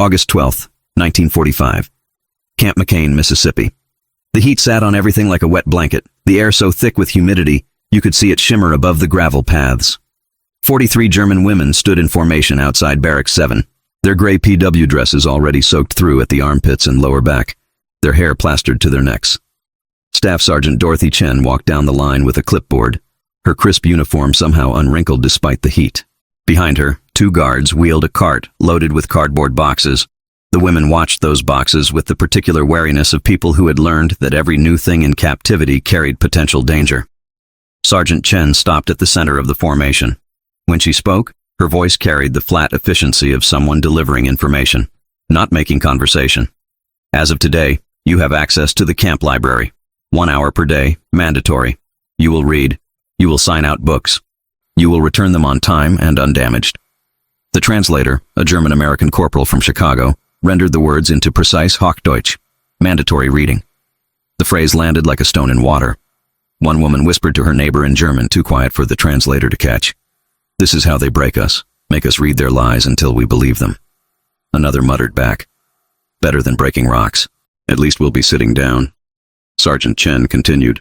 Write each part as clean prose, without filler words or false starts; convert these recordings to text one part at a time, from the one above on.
August 12, 1945. Camp McCain, Mississippi. The heat sat on everything like a wet blanket, the air so thick with humidity you could see it shimmer above the gravel paths. 43 German women stood in formation outside Barracks 7, their gray PW dresses already soaked through at the armpits and lower back, their hair plastered to their necks. Staff Sergeant Dorothy Chen walked down the line with a clipboard, her crisp uniform somehow unwrinkled despite the heat. Behind her, 2 guards wheeled a cart loaded with cardboard boxes. The women watched those boxes with the particular wariness of people who had learned that every new thing in captivity carried potential danger. Sergeant Chen stopped at the center of the formation. When she spoke, her voice carried the flat efficiency of someone delivering information, not making conversation. As of today, you have access to the camp library. 1 hour per day, mandatory. You will read. You will sign out books. You will return them on time and undamaged. The translator, a German-American corporal from Chicago, rendered the words into precise Hochdeutsch, mandatory reading. The phrase landed like a stone in water. One woman whispered to her neighbor in German, too quiet for the translator to catch. "This is how they break us, make us read their lies until we believe them." Another muttered back, "Better than breaking rocks. At least we'll be sitting down." Sergeant Chen continued,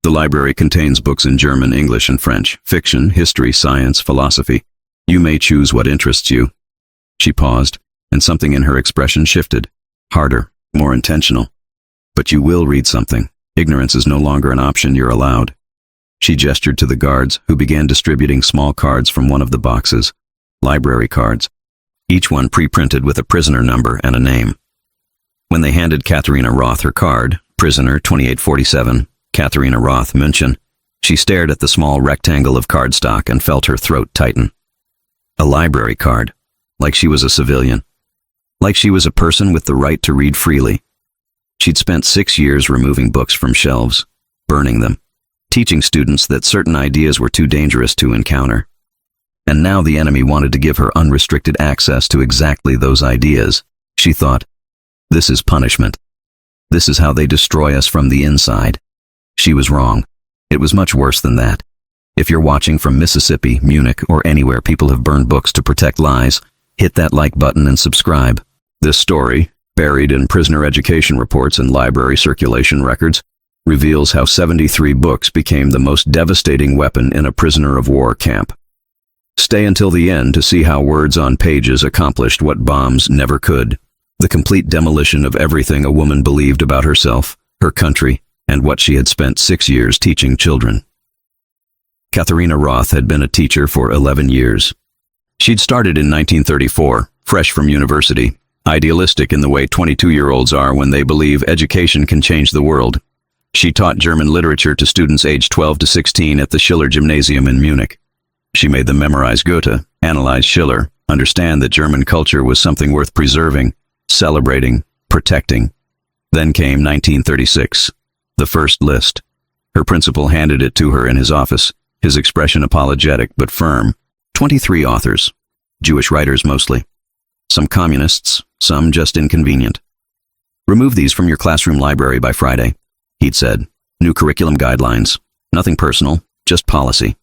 "The library contains books in German, English, and French, fiction, history, science, philosophy. You may choose what interests you." She paused, and something in her expression shifted, harder, more intentional. "But you will read something. Ignorance is no longer an option you're allowed." She gestured to the guards, who began distributing small cards from one of the boxes, library cards, each one pre-printed with a prisoner number and a name. When they handed Katharina Roth her card, prisoner 2847, Katharina Roth, München, she stared at the small rectangle of cardstock and felt her throat tighten. A library card, like she was a civilian, like she was a person with the right to read freely. She'd spent 6 years removing books from shelves, burning them, teaching students that certain ideas were too dangerous to encounter. And now the enemy wanted to give her unrestricted access to exactly those ideas. She thought, "This is punishment. This is how they destroy us from the inside." She was wrong. It was much worse than that. If you're watching from Mississippi, Munich, or anywhere people have burned books to protect lies, hit that like button and subscribe. This story, buried in prisoner education reports and library circulation records, reveals how 73 books became the most devastating weapon in a prisoner of war camp. Stay until the end to see how words on pages accomplished what bombs never could: the complete demolition of everything a woman believed about herself, her country, and what she had spent 6 years teaching children. Katharina Roth had been a teacher for 11 years. She'd started in 1934, fresh from university, idealistic in the way 22-year-olds are when they believe education can change the world. She taught German literature to students aged 12 to 16 at the Schiller Gymnasium in Munich. She made them memorize Goethe, analyze Schiller, understand that German culture was something worth preserving, celebrating, protecting. Then came 1936, the first list. Her principal handed it to her in his office, his expression apologetic but firm. 23 authors, Jewish writers mostly. Some communists, some just inconvenient. "Remove these from your classroom library by Friday," he'd said. "New curriculum guidelines. Nothing personal, just policy."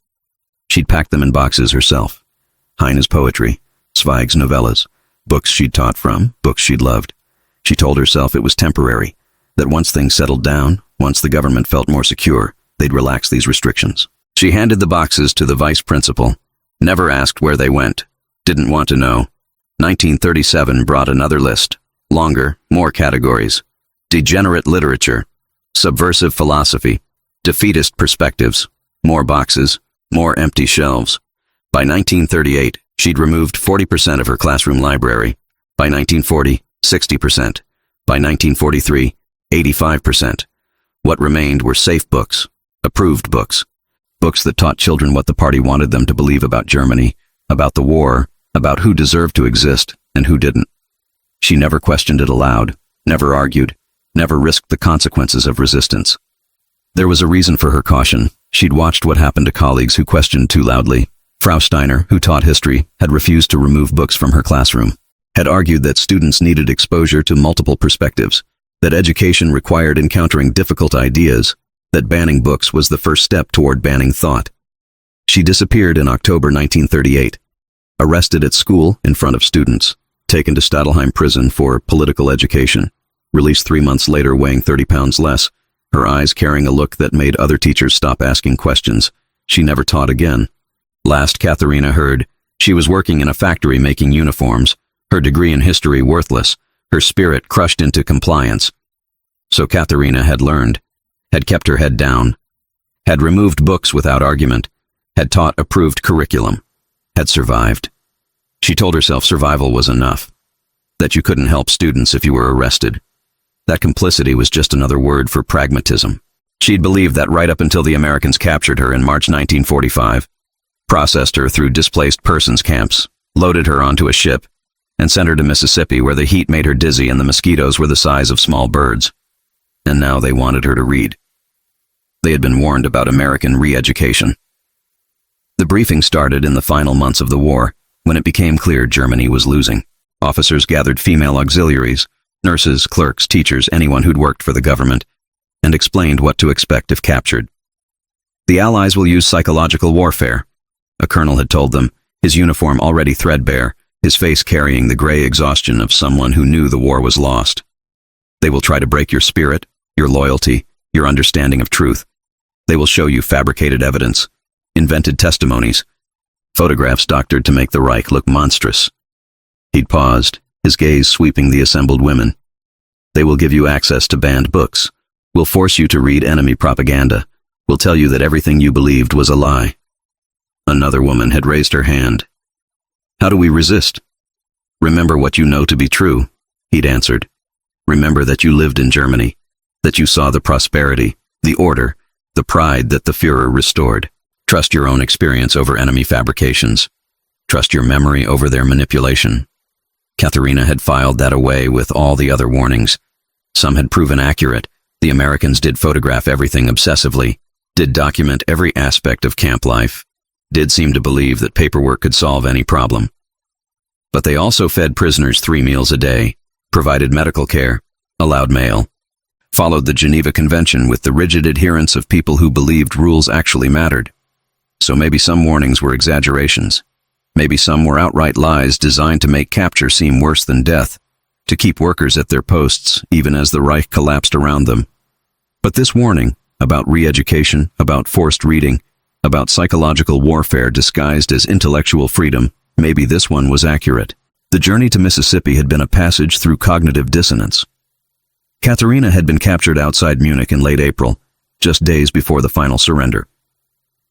She'd packed them in boxes herself. Heine's poetry, Zweig's novellas, books she'd taught from, books she'd loved. She told herself it was temporary, that once things settled down, once the government felt more secure, they'd relax these restrictions. She handed the boxes to the vice principal, never asked where they went, didn't want to know. 1937 brought another list, longer, more categories. Degenerate literature, subversive philosophy, defeatist perspectives, more boxes, more empty shelves. By 1938, she'd removed 40% of her classroom library. By 1940, 60%. By 1943, 85%. What remained were safe books, approved books, books that taught children what the party wanted them to believe about Germany, about the war, about who deserved to exist and who didn't. She never questioned it aloud, never argued, never risked the consequences of resistance. There was a reason for her caution. She'd watched what happened to colleagues who questioned too loudly. Frau Steiner, who taught history, had refused to remove books from her classroom, had argued that students needed exposure to multiple perspectives, that education required encountering difficult ideas, that banning books was the first step toward banning thought. She disappeared in October 1938, arrested at school in front of students, taken to Stadelheim prison for political education, released 3 months later weighing 30 pounds less, her eyes carrying a look that made other teachers stop asking questions. She never taught again. Last Katharina heard, she was working in a factory making uniforms, her degree in history worthless, her spirit crushed into compliance. So Katharina had learned, had kept her head down, had removed books without argument, had taught approved curriculum, had survived. She told herself survival was enough, that you couldn't help students if you were arrested. That complicity was just another word for pragmatism. She'd believed that right up until the Americans captured her in March 1945, processed her through displaced persons camps, loaded her onto a ship, and sent her to Mississippi where the heat made her dizzy and the mosquitoes were the size of small birds. And now they wanted her to read. They had been warned about American re-education. The briefing started in the final months of the war, when it became clear Germany was losing. Officers gathered female auxiliaries, nurses, clerks, teachers, anyone who'd worked for the government, and explained what to expect if captured. The Allies will use psychological warfare, a colonel had told them, his uniform already threadbare, his face carrying the gray exhaustion of someone who knew the war was lost. They will try to break your spirit, your loyalty, your understanding of truth. They will show you fabricated evidence, invented testimonies, photographs doctored to make the Reich look monstrous. He'd paused, his gaze sweeping the assembled women. They will give you access to banned books, will force you to read enemy propaganda, will tell you that everything you believed was a lie. Another woman had raised her hand. How do we resist? Remember what you know to be true, he'd answered. Remember that you lived in Germany, that you saw the prosperity, the order, the pride that the Führer restored. Trust your own experience over enemy fabrications. Trust your memory over their manipulation. Katharina had filed that away with all the other warnings. Some had proven accurate. The Americans did photograph everything obsessively, did document every aspect of camp life, did seem to believe that paperwork could solve any problem. But they also fed prisoners 3 meals a day, provided medical care, allowed mail, followed the Geneva Convention with the rigid adherence of people who believed rules actually mattered. So maybe some warnings were exaggerations. Maybe some were outright lies designed to make capture seem worse than death, to keep workers at their posts even as the Reich collapsed around them. But this warning, about re-education, about forced reading, about psychological warfare disguised as intellectual freedom, maybe this one was accurate. The journey to Mississippi had been a passage through cognitive dissonance. Katharina had been captured outside Munich in late April, just days before the final surrender.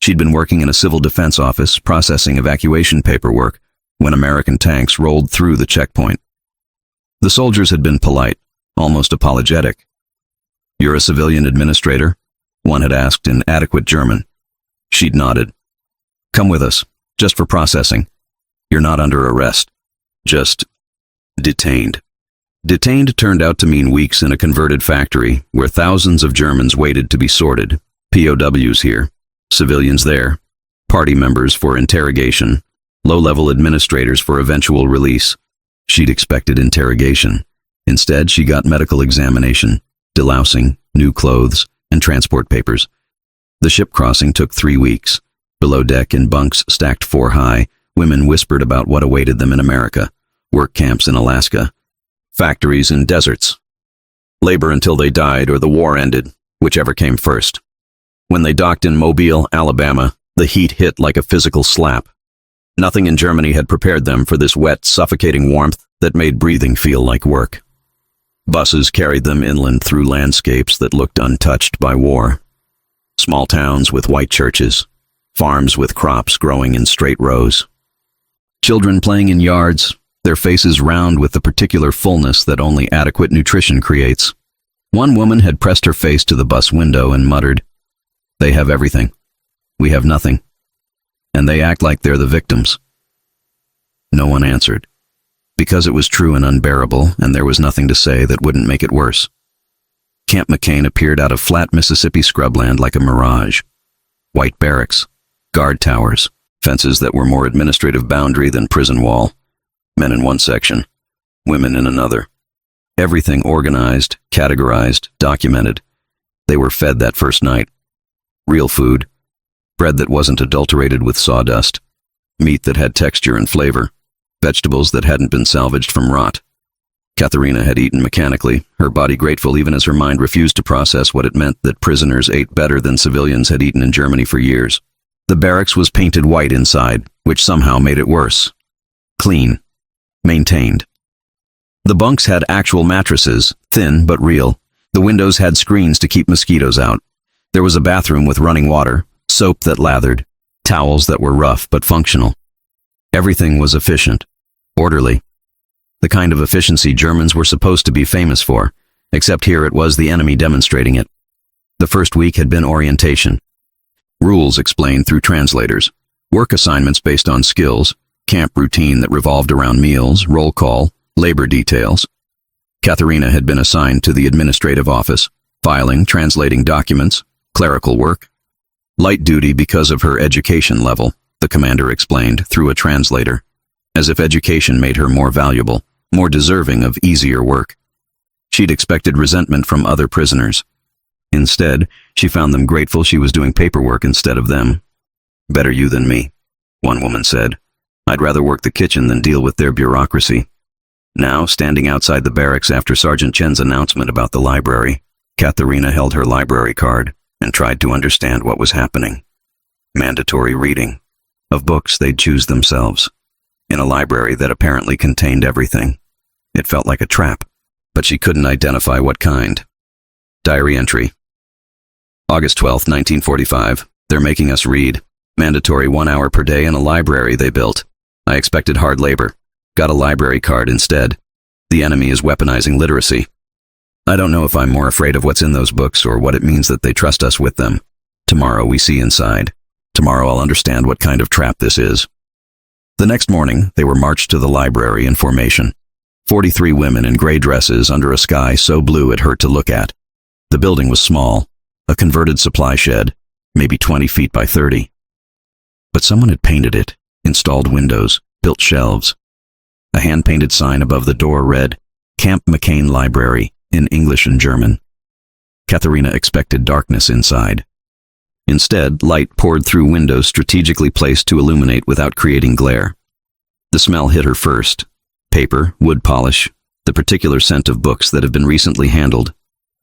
She'd been working in a civil defense office processing evacuation paperwork when American tanks rolled through the checkpoint. The soldiers had been polite, almost apologetic. "You're a civilian administrator?" one had asked in adequate German. She'd nodded. "Come with us, just for processing. You're not under arrest. Just detained." Detained turned out to mean weeks in a converted factory where thousands of Germans waited to be sorted. POWs here, civilians there, party members for interrogation, low-level administrators for eventual release. She'd expected interrogation. Instead, she got medical examination, delousing, new clothes, and transport papers. The ship crossing took 3 weeks. Below deck in bunks stacked 4 high, women whispered about what awaited them in America, work camps in Alaska, factories in deserts, labor until they died or the war ended, whichever came first. When they docked in Mobile, Alabama, the heat hit like a physical slap. Nothing in Germany had prepared them for this wet, suffocating warmth that made breathing feel like work. Buses carried them inland through landscapes that looked untouched by war. Small towns with white churches, farms with crops growing in straight rows. Children playing in yards, their faces round with the particular fullness that only adequate nutrition creates. One woman had pressed her face to the bus window and muttered, "They have everything. We have nothing. And they act like they're the victims." No one answered, because it was true and unbearable, and there was nothing to say that wouldn't make it worse. Camp McCain appeared out of flat Mississippi scrubland like a mirage. White barracks, guard towers, fences that were more administrative boundary than prison wall. Men in one section, women in another. Everything organized, categorized, documented. They were fed that first night. Real food, bread that wasn't adulterated with sawdust, meat that had texture and flavor, vegetables that hadn't been salvaged from rot. Katharina had eaten mechanically, her body grateful even as her mind refused to process what it meant that prisoners ate better than civilians had eaten in Germany for years. The barracks was painted white inside, which somehow made it worse. Clean. Maintained. The bunks had actual mattresses, thin but real. The windows had screens to keep mosquitoes out. There was a bathroom with running water, soap that lathered, towels that were rough but functional. Everything was efficient. Orderly. The kind of efficiency Germans were supposed to be famous for, except here it was the enemy demonstrating it. The first week had been orientation. Rules explained through translators. Work assignments based on skills. Camp routine that revolved around meals, roll call, labor details. Katharina had been assigned to the administrative office, filing, translating documents, clerical work. Light duty because of her education level, the commander explained through a translator, as if education made her more valuable, more deserving of easier work. She'd expected resentment from other prisoners. Instead, she found them grateful she was doing paperwork instead of them. "Better you than me," one woman said. "I'd rather work the kitchen than deal with their bureaucracy." Now, standing outside the barracks after Sergeant Chen's announcement about the library, Katharina held her library card and tried to understand what was happening. Mandatory reading. Of books they'd choose themselves. In a library that apparently contained everything. It felt like a trap, but she couldn't identify what kind. Diary entry. August 12, 1945. They're making us read. Mandatory 1 hour per day in a library they built. I expected hard labor. Got a library card instead. The enemy is weaponizing literacy. I don't know if I'm more afraid of what's in those books or what it means that they trust us with them. Tomorrow we see inside. Tomorrow I'll understand what kind of trap this is. The next morning, they were marched to the library in formation. 43 women in gray dresses under a sky so blue it hurt to look at. The building was small, a converted supply shed, maybe 20 feet by 30. But someone had painted it, installed windows, built shelves. A hand-painted sign above the door read, "Camp McCain Library," in English and German. Katharina expected darkness inside. Instead, light poured through windows strategically placed to illuminate without creating glare. The smell hit her first. Paper, wood polish, the particular scent of books that have been recently handled.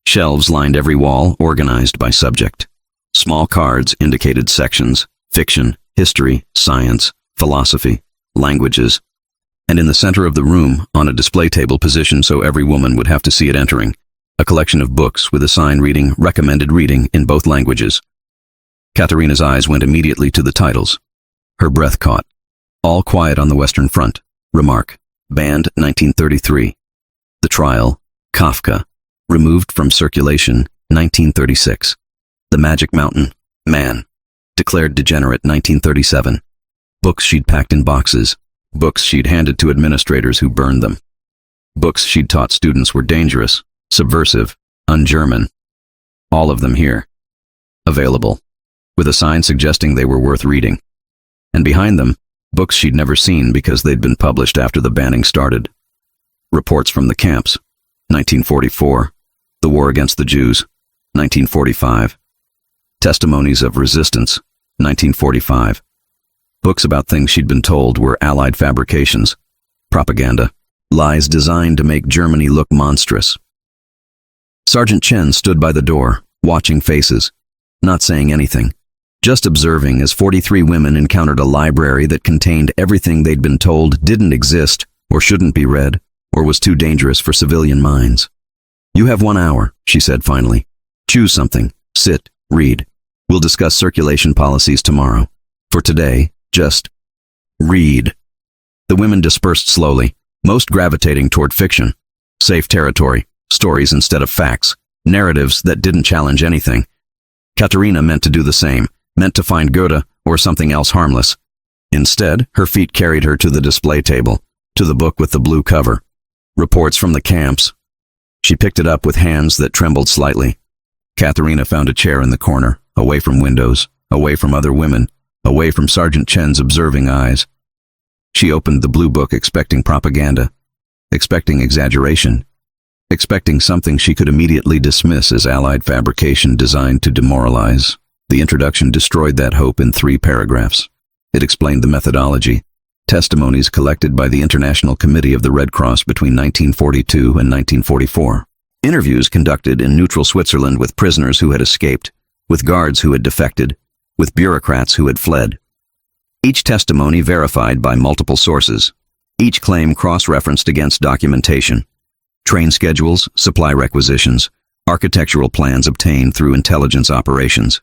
Shelves lined every wall, organized by subject. Small cards indicated sections, fiction, history, science, philosophy, languages. And in the center of the room, on a display table positioned so every woman would have to see it entering, a collection of books with a sign reading "Recommended Reading" in both languages. Katharina's eyes went immediately to the titles. Her breath caught. All Quiet on the Western Front. Remark. Banned 1933. The Trial. Kafka. Removed from circulation 1936. The Magic Mountain. Man. Declared degenerate 1937. Books she'd packed in boxes. Books she'd handed to administrators who burned them. Books she'd taught students were dangerous, subversive, un-German. All of them here. Available. With a sign suggesting they were worth reading. And behind them, books she'd never seen because they'd been published after the banning started. Reports from the camps. 1944. The War Against the Jews. 1945. Testimonies of Resistance. 1945. Books about things she'd been told were Allied fabrications. Propaganda. Lies designed to make Germany look monstrous. Sergeant Chen stood by the door, watching faces, not saying anything. Just observing as 43 women encountered a library that contained everything they'd been told didn't exist, or shouldn't be read, or was too dangerous for civilian minds. "You have 1 hour," she said finally. "Choose something. Sit. Read. We'll discuss circulation policies tomorrow. For today, just read." The women dispersed slowly, most gravitating toward fiction. Safe territory, stories instead of facts, narratives that didn't challenge anything. Katharina meant to do the same, meant to find Goethe or something else harmless. Instead, her feet carried her to the display table, to the book with the blue cover. Reports from the camps. She picked it up with hands that trembled slightly. Katharina found a chair in the corner, away from windows, away from other women, away from Sergeant Chen's observing eyes. She opened the blue book expecting propaganda, expecting exaggeration, expecting something she could immediately dismiss as Allied fabrication designed to demoralize. The introduction destroyed that hope in 3 paragraphs. It explained the methodology, Testimonies collected by the International Committee of the Red Cross between 1942 and 1944. Interviews conducted in neutral Switzerland with prisoners who had escaped, with guards who had defected, with bureaucrats who had fled. Each testimony verified by multiple sources. Each claim cross-referenced against documentation. Train schedules, supply requisitions, architectural plans obtained through intelligence operations.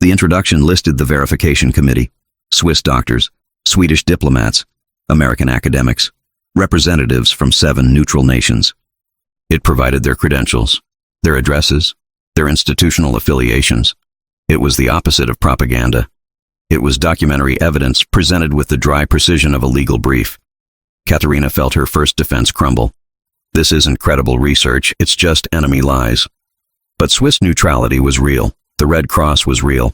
The introduction listed the verification committee, Swiss doctors, Swedish diplomats, American academics, representatives from 7 neutral nations. It provided their credentials, their addresses, their institutional affiliations. It was the opposite of propaganda. It was documentary evidence presented with the dry precision of a legal brief. Katharina felt her first defense crumble. This isn't credible research, it's just enemy lies. But Swiss neutrality was real. The Red Cross was real.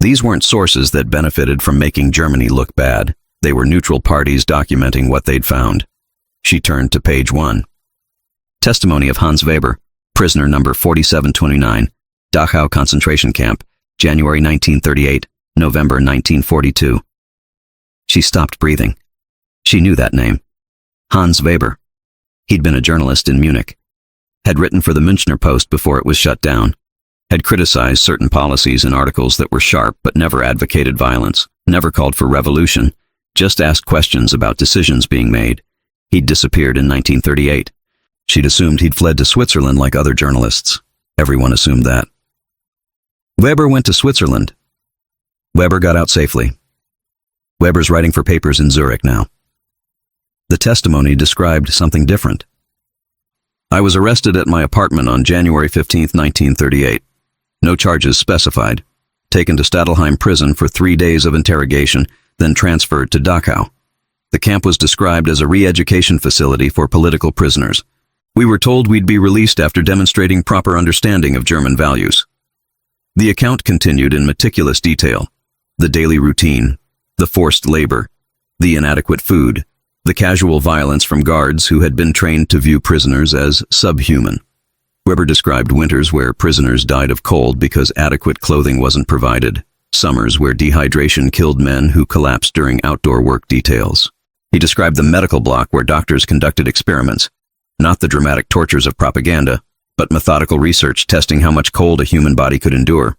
These weren't sources that benefited from making Germany look bad. They were neutral parties documenting what they'd found. She turned to page 1. Testimony of Hans Weber, prisoner number 4729, Dachau concentration camp, January 1938, November 1942. She stopped breathing. She knew that name. Hans Weber. He'd been a journalist in Munich. Had written for the Münchner Post before it was shut down. Had criticized certain policies in articles that were sharp but never advocated violence, never called for revolution, just asked questions about decisions being made. He'd disappeared in 1938. She'd assumed he'd fled to Switzerland like other journalists. Everyone assumed that. Weber went to Switzerland. Weber got out safely. Weber's writing for papers in Zurich now. The testimony described something different. I was arrested at my apartment on January 15, 1938. No charges specified. Taken to Stadelheim prison for 3 days of interrogation, then transferred to Dachau. The camp was described as a re-education facility for political prisoners. We were told we'd be released after demonstrating proper understanding of German values. The account continued in meticulous detail. The daily routine, the forced labor, the inadequate food, the casual violence from guards who had been trained to view prisoners as subhuman. Weber described winters where prisoners died of cold because adequate clothing wasn't provided, summers where dehydration killed men who collapsed during outdoor work details. He described the medical block where doctors conducted experiments, not the dramatic tortures of propaganda, but methodical research testing how much cold a human body could endure,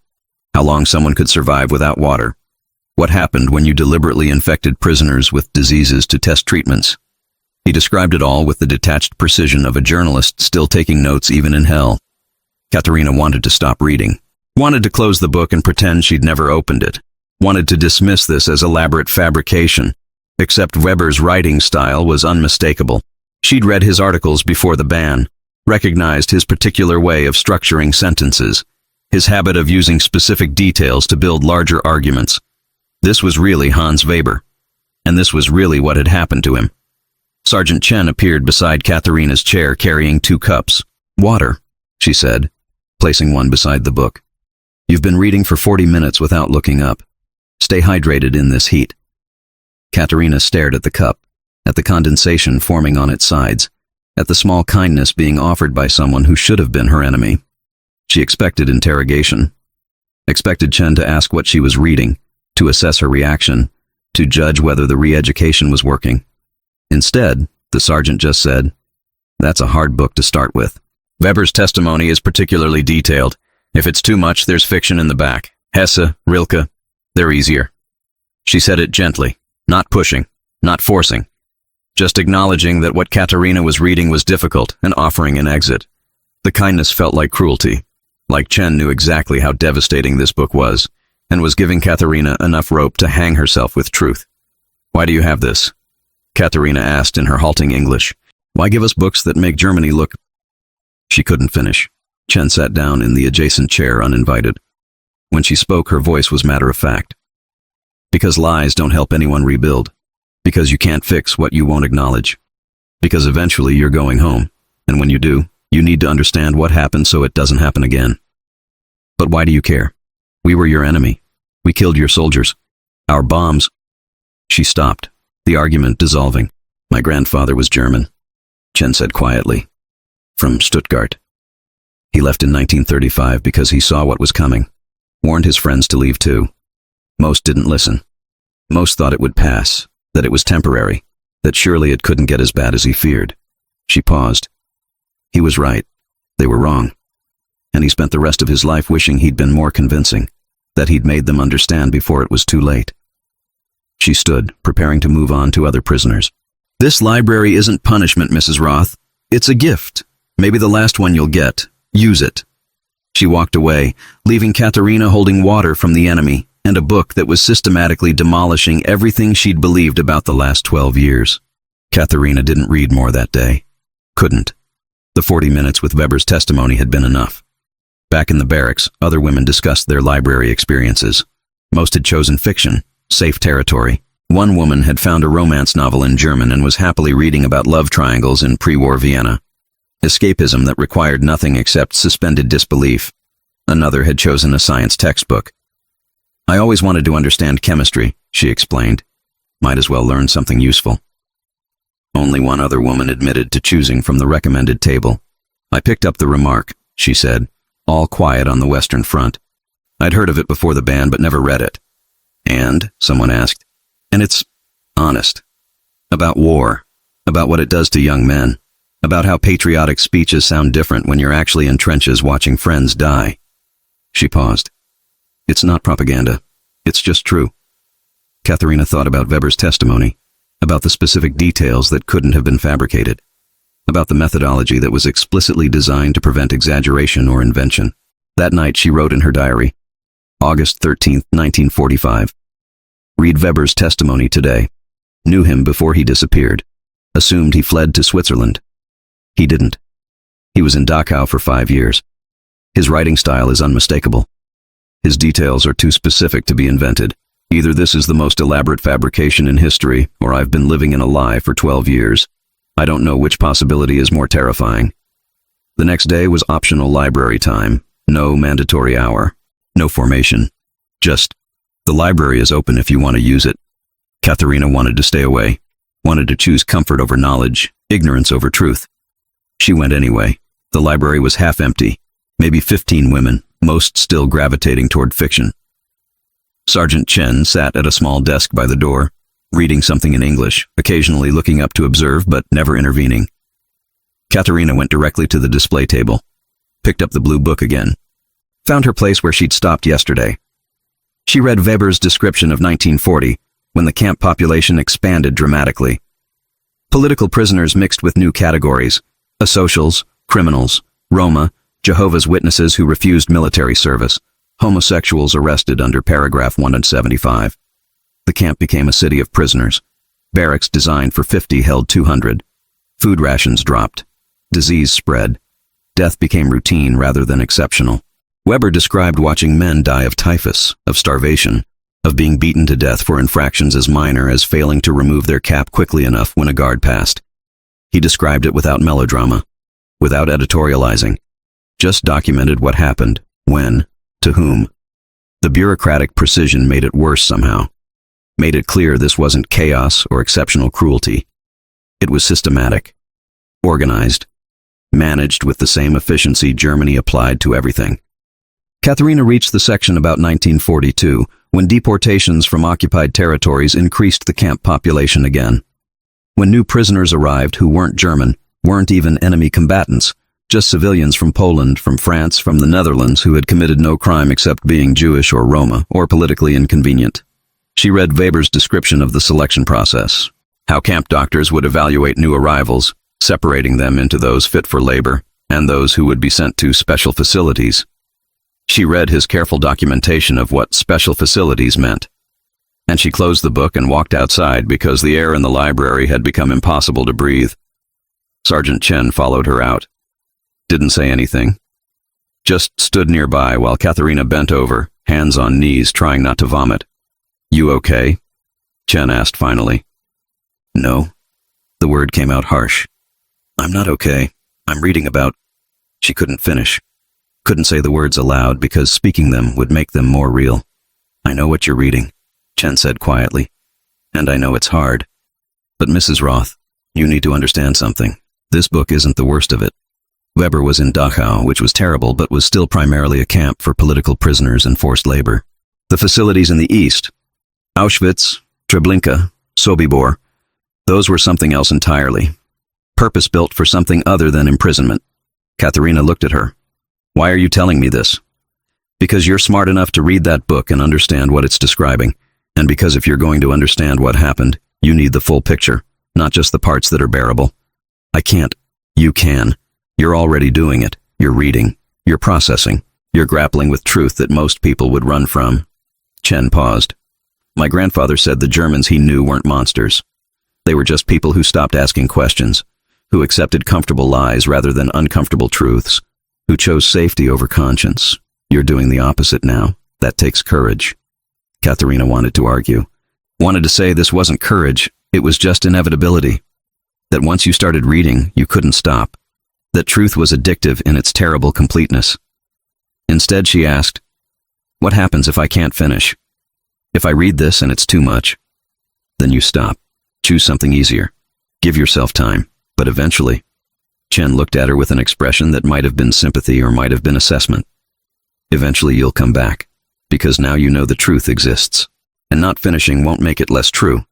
how long someone could survive without water, what happened when you deliberately infected prisoners with diseases to test treatments. He described it all with the detached precision of a journalist still taking notes even in hell. Katharina wanted to stop reading, wanted to close the book and pretend she'd never opened it, wanted to dismiss this as elaborate fabrication, except Weber's writing style was unmistakable. She'd read his articles before the ban, recognized his particular way of structuring sentences, his habit of using specific details to build larger arguments. This was really Hans Weber, and this was really what had happened to him. Sergeant Chen appeared beside Katharina's chair carrying 2 cups. Water, she said, placing one beside the book. You've been reading for 40 minutes without looking up. Stay hydrated in this heat. Katharina stared at the cup, at the condensation forming on its sides, at the small kindness being offered by someone who should have been her enemy. She expected interrogation, expected Chen to ask what she was reading, to assess her reaction, to judge whether the re-education was working. Instead, the sergeant just said, "That's a hard book to start with. Weber's testimony is particularly detailed. If it's too much, there's fiction in the back. Hesse, Rilke, they're easier." She said it gently, not pushing, not forcing, just acknowledging that what Katharina was reading was difficult and offering an exit. The kindness felt like cruelty, like Chen knew exactly how devastating this book was, and was giving Katharina enough rope to hang herself with truth. "Why do you have this?" Katharina asked in her halting English. "Why give us books that make Germany look—" She couldn't finish. Chen sat down in the adjacent chair uninvited. When she spoke, her voice was matter-of-fact. "Because lies don't help anyone rebuild. Because you can't fix what you won't acknowledge. Because eventually you're going home, and when you do, you need to understand what happened so it doesn't happen again. But why do you care? We were your enemy. We killed your soldiers. Our bombs—" She stopped, the argument dissolving. "My grandfather was German," Chen said quietly. "From Stuttgart. He left in 1935 because he saw what was coming. Warned his friends to leave too. Most didn't listen. Most thought it would pass. that it was temporary, that surely it couldn't get as bad as he feared. She paused. He was right. They were wrong. And he spent the rest of his life wishing he'd been more convincing, that he'd made them understand before it was too late. She stood, preparing to move on to other prisoners. "This library isn't punishment, Mrs. Roth. It's a gift. Maybe the last one you'll get. Use it." She walked away, leaving Katerina holding water from the enemy and a book that was systematically demolishing everything she'd believed about the last 12 years. Katerina didn't read more that day. Couldn't. The 40 minutes with Weber's testimony had been enough. Back in the barracks, other women discussed their library experiences. Most had chosen fiction, safe territory. One woman had found a romance novel in German and was happily reading about love triangles in pre-war Vienna. Escapism that required nothing except suspended disbelief. Another had chosen a science textbook. "I always wanted to understand chemistry," she explained. "Might as well learn something useful." Only one other woman admitted to choosing from the recommended table. "I picked up the Remark," she said, "all quiet on the Western Front. I'd heard of it before the ban but never read it." "And?" someone asked. "And it's honest. About war. About what it does to young men. About how patriotic speeches sound different when you're actually in trenches watching friends die." She paused. "It's not propaganda. It's just true." Katerina thought about Weber's testimony, about the specific details that couldn't have been fabricated, about the methodology that was explicitly designed to prevent exaggeration or invention. That night she wrote in her diary, August 13th, 1945. "Read Weber's testimony today. Knew him before he disappeared. Assumed he fled to Switzerland. He didn't. He was in Dachau for 5 years. His writing style is unmistakable. His details are too specific to be invented. Either this is the most elaborate fabrication in history, or I've been living in a lie for 12 years. I don't know which possibility is more terrifying." The next day was optional library time. No mandatory hour. No formation. Just, "The library is open if you want to use it." Katerina wanted to stay away. Wanted to choose comfort over knowledge, ignorance over truth. She went anyway. The library was half empty. Maybe 15 women, most still gravitating toward fiction. Sergeant Chen sat at a small desk by the door, reading something in English, occasionally looking up to observe but never intervening. Katerina went directly to the display table, picked up the blue book again, found her place where she'd stopped yesterday. She read Weber's description of 1940, when the camp population expanded dramatically. Political prisoners mixed with new categories, asocials, criminals, Roma, Jehovah's Witnesses who refused military service, homosexuals arrested under paragraph 175. The camp became a city of prisoners. Barracks designed for 50 held 200. Food rations dropped. Disease spread. Death became routine rather than exceptional. Weber described watching men die of typhus, of starvation, of being beaten to death for infractions as minor as failing to remove their cap quickly enough when a guard passed. He described it without melodrama, without editorializing, just documented what happened, when, to whom. The bureaucratic precision made it worse somehow, made it clear this wasn't chaos or exceptional cruelty. It was systematic, organized, managed with the same efficiency Germany applied to everything. Katerina reached the section about 1942, when deportations from occupied territories increased the camp population again. When new prisoners arrived who weren't German, weren't even enemy combatants, just civilians from Poland, from France, from the Netherlands who had committed no crime except being Jewish or Roma, or politically inconvenient. She read Weber's description of the selection process, how camp doctors would evaluate new arrivals, separating them into those fit for labor, and those who would be sent to special facilities. She read his careful documentation of what special facilities meant. And she closed the book and walked outside because the air in the library had become impossible to breathe. Sergeant Chen followed her out. Didn't say anything. Just stood nearby while Katerina bent over, hands on knees, trying not to vomit. "You okay?" Chen asked finally. "No." The word came out harsh. "I'm not okay. I'm reading about..." She couldn't finish. Couldn't say the words aloud because speaking them would make them more real. "I know what you're reading," Chen said quietly. "And I know it's hard. But Mrs. Roth, you need to understand something. This book isn't the worst of it. Weber was in Dachau, which was terrible, but was still primarily a camp for political prisoners and forced labor. The facilities in the east, Auschwitz, Treblinka, Sobibor. Those were something else entirely. Purpose-built for something other than imprisonment. Katharina looked at her. Why are you telling me this? Because you're smart enough to read that book and understand what it's describing, and because if you're going to understand what happened, you need the full picture, not just the parts that are bearable. I can't. You can. You're already doing it. You're reading. You're processing. You're grappling with truth that most people would run from. Chen paused. My grandfather said the Germans he knew weren't monsters. They were just people who stopped asking questions, who accepted comfortable lies rather than uncomfortable truths, who chose safety over conscience. You're doing the opposite now. That takes courage. Katharina wanted to argue. Wanted to say this wasn't courage, it was just inevitability. That once you started reading, you couldn't stop. That truth was addictive in its terrible completeness. Instead, she asked, what happens if I can't finish? If I read this and it's too much? Then you stop. Choose something easier. Give yourself time, but eventually. Chen looked at her with an expression that might have been sympathy or might have been assessment. Eventually you'll come back, because now you know the truth exists. And not finishing won't make it less true.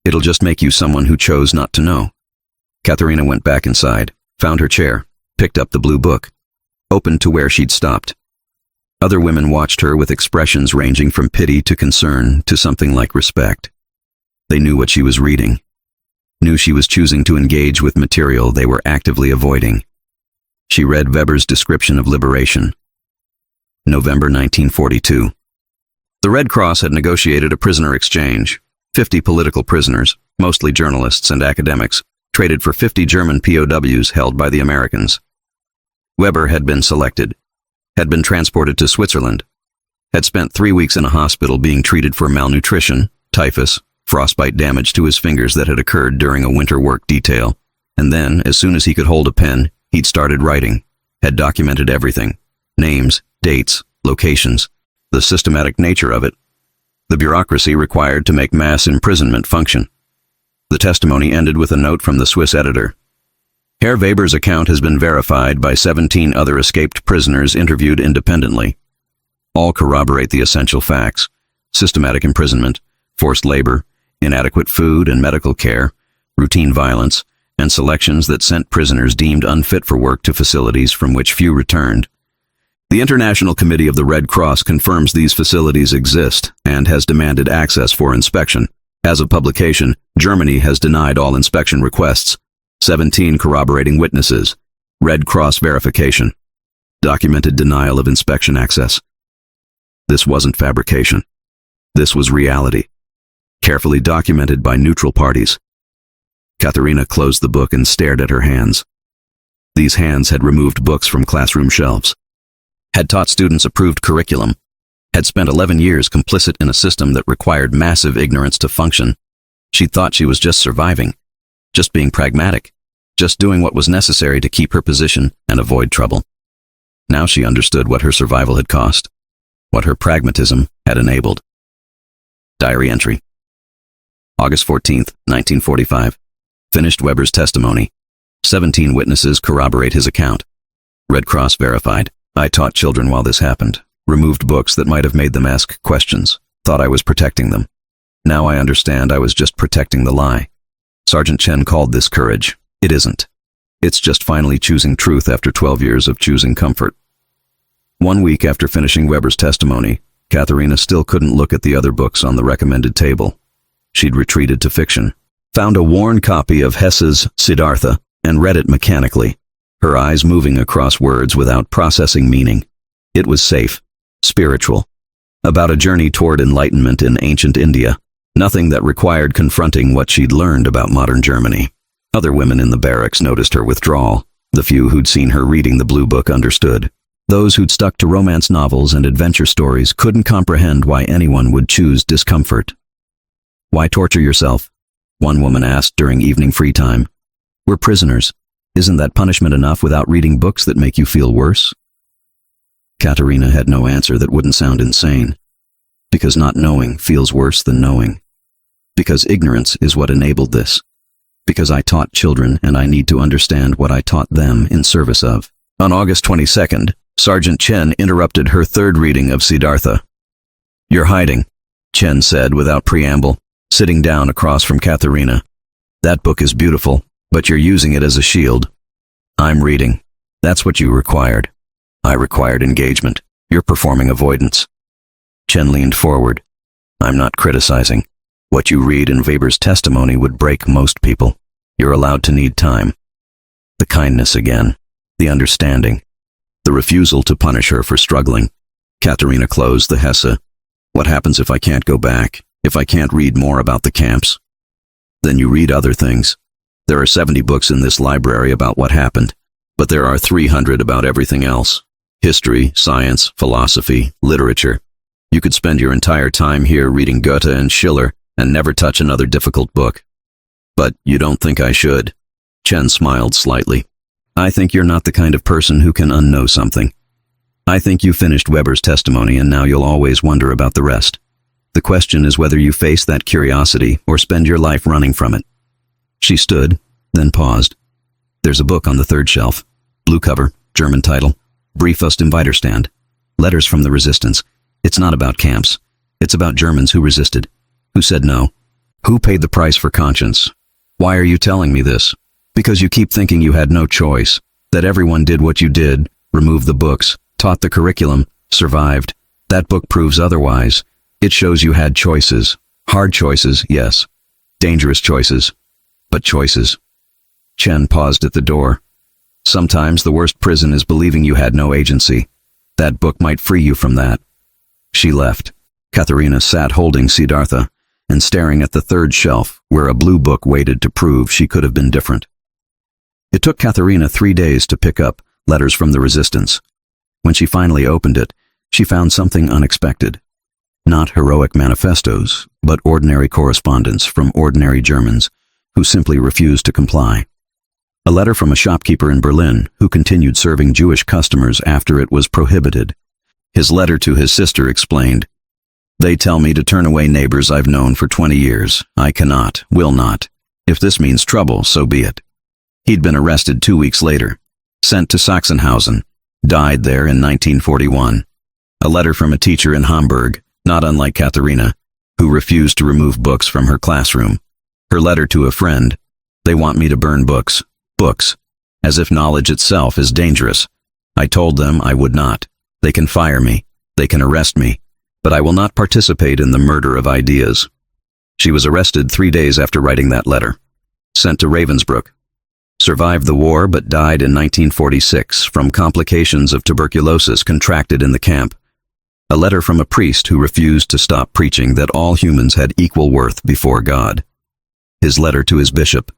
It'll just make you someone who chose not to know. Katharina went back inside, found her chair, picked up the blue book, opened to where she'd stopped. Other women watched her with expressions ranging from pity to concern to something like respect. They knew what she was reading, knew she was choosing to engage with material they were actively avoiding. She read Weber's description of liberation. November 1942. The Red Cross had negotiated a prisoner exchange. 50 political prisoners, mostly journalists and academics, traded for 50 German POWs held by the Americans. Weber had been selected, had been transported to Switzerland, had spent 3 weeks in a hospital being treated for malnutrition, typhus, frostbite damage to his fingers that had occurred during a winter work detail, and then, as soon as he could hold a pen, he'd started writing, had documented everything, names, dates, locations, the systematic nature of it, the bureaucracy required to make mass imprisonment function. The testimony ended with a note from the Swiss editor. Herr Weber's account has been verified by 17 other escaped prisoners interviewed independently. All corroborate the essential facts: systematic imprisonment, forced labor, inadequate food and medical care, routine violence, and selections that sent prisoners deemed unfit for work to facilities from which few returned. The International Committee of the Red Cross confirms these facilities exist and has demanded access for inspection. As of publication, Germany has denied all inspection requests. 17 corroborating witnesses. Red Cross verification. Documented denial of inspection access. This wasn't fabrication. This was reality. Carefully documented by neutral parties. Katharina closed the book and stared at her hands. These hands had removed books from classroom shelves, had taught students approved curriculum, had spent 11 years complicit in a system that required massive ignorance to function. She thought she was just surviving, just being pragmatic, just doing what was necessary to keep her position and avoid trouble. Now she understood what her survival had cost, what her pragmatism had enabled. Diary entry. August 14th, 1945. Finished Weber's testimony. 17 witnesses corroborate his account. Red Cross verified. I taught children while this happened. Removed books that might have made them ask questions. Thought I was protecting them. Now I understand I was just protecting the lie. Sergeant Chen called this courage. It isn't. It's just finally choosing truth after 12 years of choosing comfort. 1 week after finishing Weber's testimony, Katharina still couldn't look at the other books on the recommended table. She'd retreated to fiction, found a worn copy of Hesse's Siddhartha, and read it mechanically, her eyes moving across words without processing meaning. It was safe, spiritual, about a journey toward enlightenment in ancient India, nothing that required confronting what she'd learned about modern Germany. Other women in the barracks noticed her withdrawal. The few who'd seen her reading the blue book understood. Those who'd stuck to romance novels and adventure stories couldn't comprehend why anyone would choose discomfort. Why torture yourself? One woman asked during evening free time. We're prisoners. Isn't that punishment enough without reading books that make you feel worse? Katharina had no answer that wouldn't sound insane. Because not knowing feels worse than knowing. Because ignorance is what enabled this. Because I taught children and I need to understand what I taught them in service of. On August 22nd, Sergeant Chen interrupted her third reading of Siddhartha. You're hiding, Chen said without preamble. sitting down across from Katharina. That book is beautiful, but you're using it as a shield. I'm reading. That's what you required. I required engagement. You're performing avoidance. Chen leaned forward. I'm not criticizing. What you read in Weber's testimony would break most people. You're allowed to need time. The kindness again. The understanding. The refusal to punish her for struggling. Katharina closed the Hesse. What happens if I can't go back? If I can't read more about the camps? Then you read other things. There are 70 books in this library about what happened, but there are 300 about everything else. History, science, philosophy, literature. You could spend your entire time here reading Goethe and Schiller and never touch another difficult book. But you don't think I should? Chen smiled slightly. I think you're not the kind of person who can unknow something. I think you finished Weber's testimony and now you'll always wonder about the rest. The question is whether you face that curiosity or spend your life running from it. She stood, then paused. There's a book on the third shelf. Blue cover, German title. Briefpost im Widerstand. Letters from the Resistance. It's not about camps. It's about Germans who resisted. Who said no. Who paid the price for conscience. Why are you telling me this? Because you keep thinking you had no choice. That everyone did what you did. Removed the books. Taught the curriculum. Survived. That book proves otherwise. It shows you had choices. Hard choices, yes. Dangerous choices. But choices. Chen paused at the door. Sometimes the worst prison is believing you had no agency. That book might free you from that. She left. Katharina sat holding Siddhartha and staring at the third shelf where a blue book waited to prove she could have been different. It took Katharina 3 days to pick up Letters from the Resistance. When she finally opened it, she found something unexpected. Not heroic manifestos, but ordinary correspondence from ordinary Germans who simply refused to comply. A letter from a shopkeeper in Berlin who continued serving Jewish customers after it was prohibited. His letter to his sister explained, They tell me to turn away neighbors I've known for 20 years. I cannot, will not. If this means trouble, so be it. He'd been arrested 2 weeks later, sent to Sachsenhausen, died there in 1941. A letter from a teacher in Hamburg, not unlike Katharina, who refused to remove books from her classroom. Her letter to a friend, They want me to burn books. Books. As if knowledge itself is dangerous. I told them I would not. They can fire me. They can arrest me. But I will not participate in the murder of ideas. She was arrested 3 days after writing that letter. Sent to Ravensbrück. Survived the war but died in 1946 from complications of tuberculosis contracted in the camp. A letter from a priest who refused to stop preaching that all humans had equal worth before God. His letter to his bishop.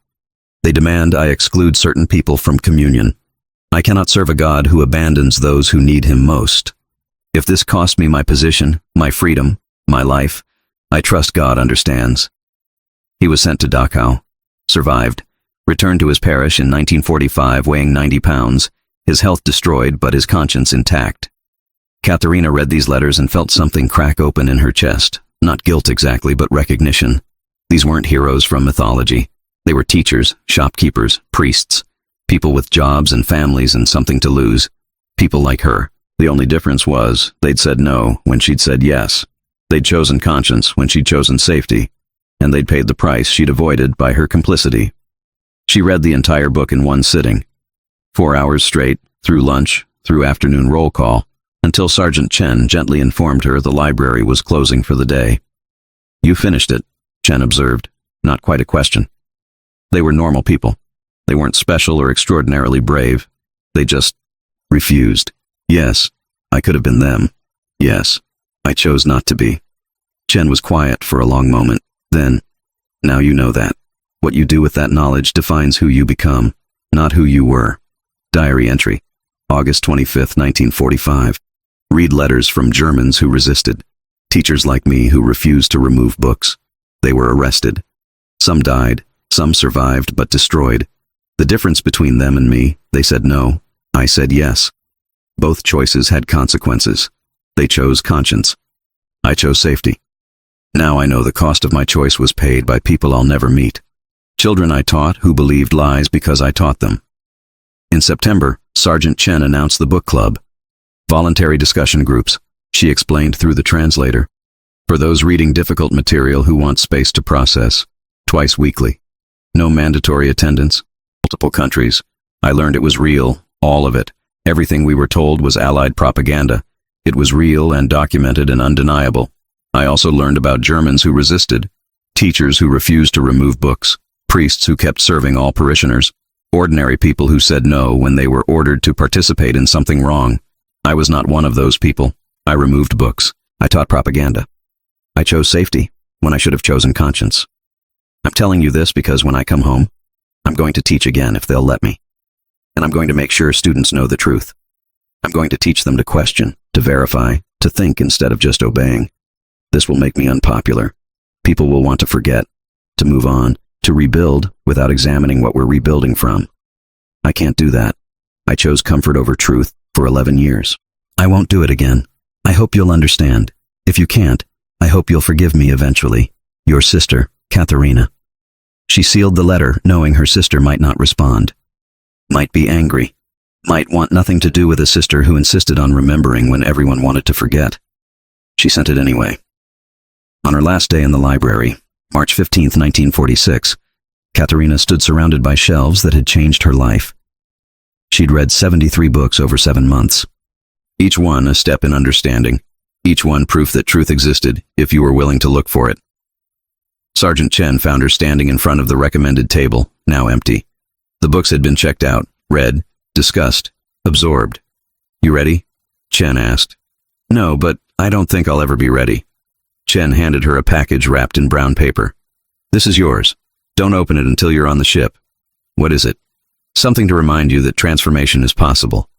They demand I exclude certain people from communion. I cannot serve a God who abandons those who need him most. If this costs me my position, my freedom, my life, I trust God understands. He was sent to Dachau. Survived. Returned to his parish in 1945 weighing 90 pounds, his health destroyed but his conscience intact. Katharina read these letters and felt something crack open in her chest. Not guilt exactly, but recognition. These weren't heroes from mythology. They were teachers, shopkeepers, priests, people with jobs and families and something to lose. People like her. The only difference was they'd said no when she'd said yes. They'd chosen conscience when she'd chosen safety. And they'd paid the price she'd avoided by her complicity. She read the entire book in one sitting. 4 hours straight, through lunch, through afternoon roll call, until Sergeant Chen gently informed her the library was closing for the day. You finished it, Chen observed. Not quite a question. They were normal people. They weren't special or extraordinarily brave. They just refused. Yes, I could have been them. Yes, I chose not to be. Chen was quiet for a long moment. Then, now you know that. What you do with that knowledge defines who you become, not who you were. Diary entry. August 25, 1945. Read letters from Germans who resisted. Teachers like me who refused to remove books. They were arrested. Some died. Some survived but destroyed. The difference between them and me, they said no. I said yes. Both choices had consequences. They chose conscience. I chose safety. Now I know the cost of my choice was paid by people I'll never meet. Children I taught who believed lies because I taught them. In September, Sergeant Chen announced the book club. Voluntary discussion groups, she explained through the translator. For those reading difficult material who want space to process. Twice weekly. No mandatory attendance. Multiple countries. I learned it was real, all of it. Everything we were told was Allied propaganda. It was real and documented and undeniable. I also learned about Germans who resisted, teachers who refused to remove books, priests who kept serving all parishioners, ordinary people who said no when they were ordered to participate in something wrong. I was not one of those people. I removed books. I taught propaganda. I chose safety when I should have chosen conscience. I'm telling you this because when I come home, I'm going to teach again if they'll let me. And I'm going to make sure students know the truth. I'm going to teach them to question, to verify, to think instead of just obeying. This will make me unpopular. People will want to forget, to move on, to rebuild without examining what we're rebuilding from. I can't do that. I chose comfort over truth for 11 years. I won't do it again. I hope you'll understand. If you can't, I hope you'll forgive me eventually. Your sister, Katharina. She sealed the letter knowing her sister might not respond. Might be angry. Might want nothing to do with a sister who insisted on remembering when everyone wanted to forget. She sent it anyway. On her last day in the library, March 15, 1946, Katharina stood surrounded by shelves that had changed her life. She'd read 73 books over 7 months. Each one a step in understanding. Each one proof that truth existed if you were willing to look for it. Sergeant Chen found her standing in front of the recommended table, now empty. The books had been checked out, read, discussed, absorbed. You ready? Chen asked. No, but I don't think I'll ever be ready. Chen handed her a package wrapped in brown paper. This is yours. Don't open it until you're on the ship. What is it? Something to remind you that transformation is possible.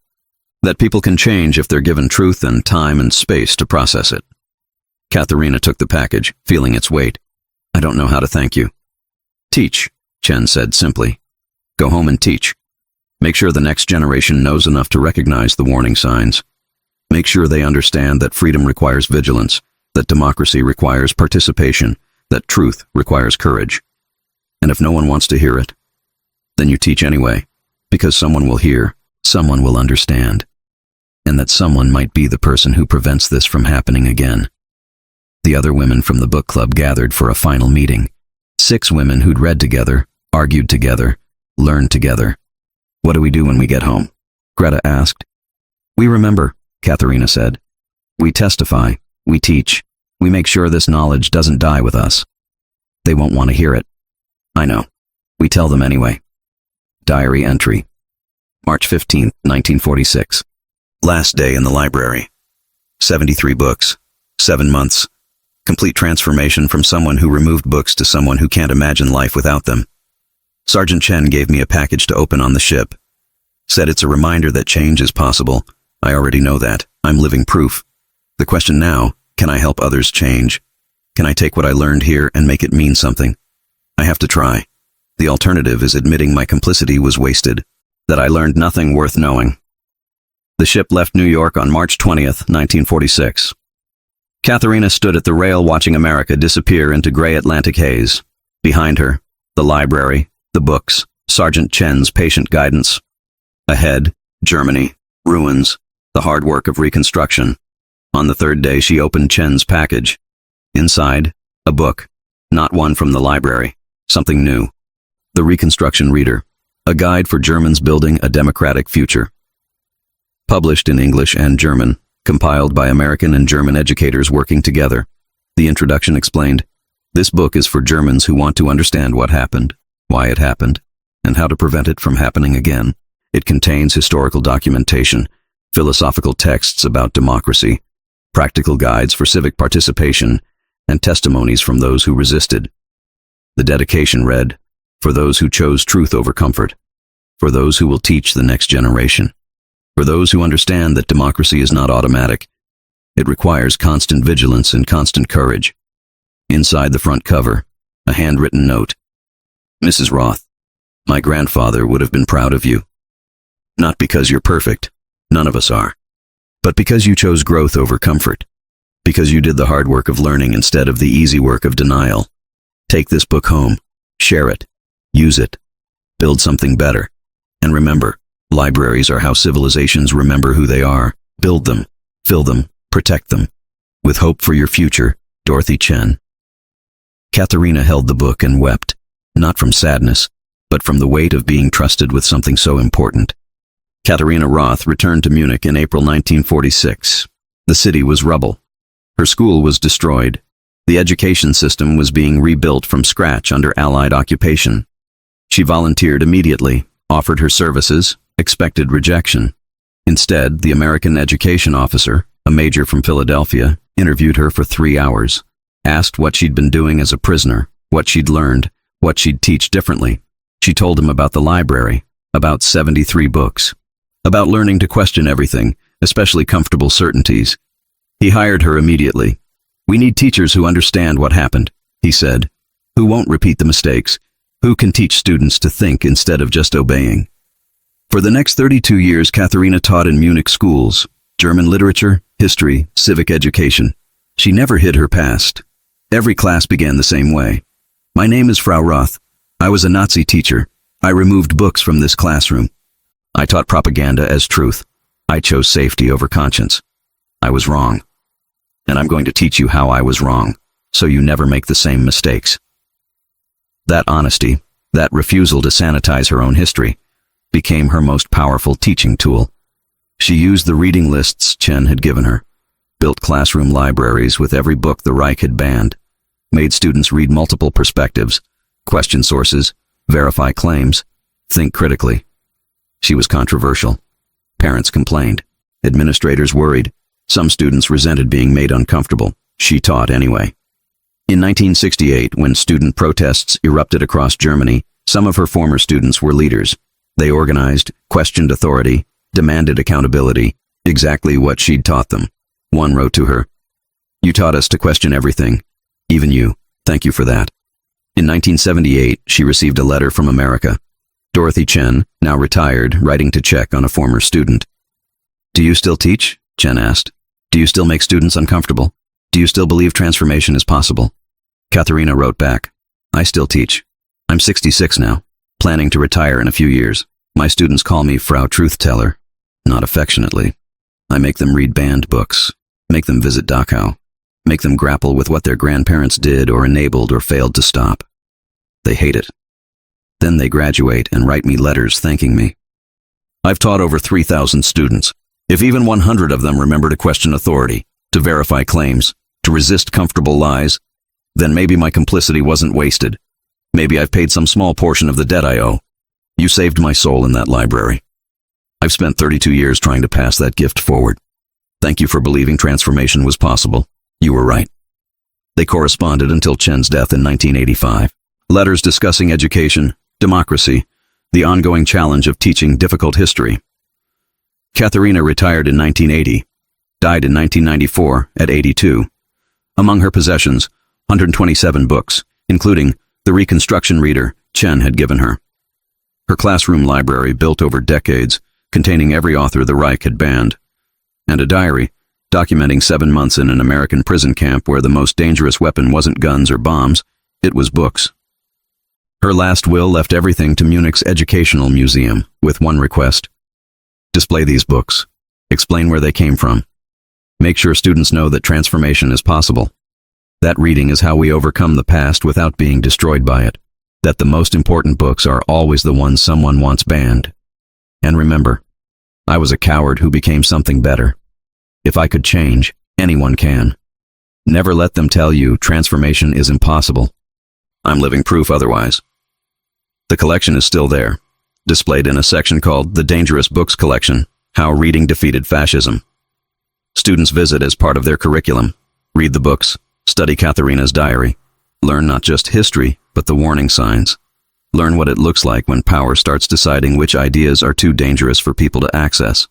That people can change if they're given truth and time and space to process it. Katharina took the package, feeling its weight. I don't know how to thank you. Teach, Chen said simply. Go home and teach. Make sure the next generation knows enough to recognize the warning signs. Make sure they understand that freedom requires vigilance, that democracy requires participation, that truth requires courage. And if no one wants to hear it, then you teach anyway, because someone will hear, someone will understand, and that someone might be the person who prevents this from happening again. The other women from the book club gathered for a final meeting. 6 women who'd read together, argued together, learned together. What do we do when we get home? Greta asked. We remember, Katharina said. We testify, we teach, we make sure this knowledge doesn't die with us. They won't want to hear it. I know. We tell them anyway. Diary entry. March 15, 1946. Last day in the library. 73 books. 7 months. Complete transformation from someone who removed books to someone who can't imagine life without them. Sergeant Chen gave me a package to open on the ship. Said it's a reminder that change is possible. I already know that. I'm living proof. The question now, can I help others change? Can I take what I learned here and make it mean something? I have to try. The alternative is admitting my complicity was wasted, that I learned nothing worth knowing. The ship left New York on March 20th, 1946. Katharina stood at the rail watching America disappear into gray Atlantic haze. Behind her, the library, the books, Sergeant Chen's patient guidance. Ahead, Germany, ruins, the hard work of reconstruction. On the 3rd day, she opened Chen's package. Inside, a book, not one from the library, something new. The Reconstruction Reader, a guide for Germans building a democratic future. Published in English and German, compiled by American and German educators working together. The introduction explained, this book is for Germans who want to understand what happened, why it happened, and how to prevent it from happening again. It contains historical documentation, philosophical texts about democracy, practical guides for civic participation, and testimonies from those who resisted. The dedication read, for those who chose truth over comfort, for those who will teach the next generation, for those who understand that democracy is not automatic. It requires constant vigilance and constant courage. Inside the front cover, a handwritten note. Mrs. Roth, my grandfather would have been proud of you. Not because you're perfect, none of us are, but because you chose growth over comfort, because you did the hard work of learning instead of the easy work of denial. Take this book home, share it, use it, build something better. And remember, libraries are how civilizations remember who they are. Build them, fill them, protect them. With hope for your future, Dorothy Chen. Katharina held the book and wept, not from sadness, but from the weight of being trusted with something so important. Katharina Roth returned to Munich in April 1946. The city was rubble. Her school was destroyed. The education system was being rebuilt from scratch under Allied occupation. She volunteered immediately, offered her services, expected rejection. Instead, the American education officer, a major from Philadelphia, interviewed her for 3 hours, asked what she'd been doing as a prisoner, what she'd learned, what she'd teach differently. She told him about the library, about 73 books, about learning to question everything, especially comfortable certainties. He hired her immediately. "We need teachers who understand what happened," he said, "who won't repeat the mistakes, who can teach students to think instead of just obeying." For the next 32 years, Katharina taught in Munich schools, German literature, history, civic education. She never hid her past. Every class began the same way. "My name is Frau Roth. I was a Nazi teacher. I removed books from this classroom. I taught propaganda as truth. I chose safety over conscience. I was wrong. And I'm going to teach you how I was wrong, so you never make the same mistakes." That honesty, that refusal to sanitize her own history, became her most powerful teaching tool. She used the reading lists Chen had given her, built classroom libraries with every book the Reich had banned, made students read multiple perspectives, question sources, verify claims, think critically. She was controversial. Parents complained. Administrators worried. Some students resented being made uncomfortable. She taught anyway. In 1968, when student protests erupted across Germany, some of her former students were leaders. They organized, questioned authority, demanded accountability, exactly what she'd taught them. One wrote to her, "You taught us to question everything. Even you. Thank you for that." In 1978, she received a letter from America. Dorothy Chen, now retired, writing to check on a former student. "Do you still teach?" Chen asked. "Do you still make students uncomfortable? Do you still believe transformation is possible?" Katharina wrote back, "I still teach. I'm 66 now, planning to retire in a few years. My students call me Frau Truth-Teller, not affectionately. I make them read banned books, make them visit Dachau, make them grapple with what their grandparents did or enabled or failed to stop. They hate it. Then they graduate and write me letters thanking me. I've taught over 3,000 students. If even 100 of them remember to question authority, to verify claims, to resist comfortable lies, then maybe my complicity wasn't wasted. Maybe I've paid some small portion of the debt I owe. You saved my soul in that library. I've spent 32 years trying to pass that gift forward. Thank you for believing transformation was possible. You were right." They corresponded until Chen's death in 1985. Letters discussing education, democracy, the ongoing challenge of teaching difficult history. Katharina retired in 1980, died in 1994 at 82. Among her possessions, 127 books, including the Reconstruction reader Chen had given her. Her classroom library, built over decades, containing every author the Reich had banned, and a diary documenting 7 months in an American prison camp where the most dangerous weapon wasn't guns or bombs, it was books. Her last will left everything to Munich's Educational Museum, with one request: display these books, explain where they came from, make sure students know that transformation is possible. That reading is how we overcome the past without being destroyed by it, that the most important books are always the ones someone wants banned. And remember, I was a coward who became something better. If I could change, anyone can. Never let them tell you transformation is impossible. I'm living proof otherwise. The collection is still there, displayed in a section called The Dangerous Books Collection, How Reading Defeated Fascism. Students visit as part of their curriculum, read the books, study Katharina's diary, learn not just history, but the warning signs. Learn what it looks like when power starts deciding which ideas are too dangerous for people to access.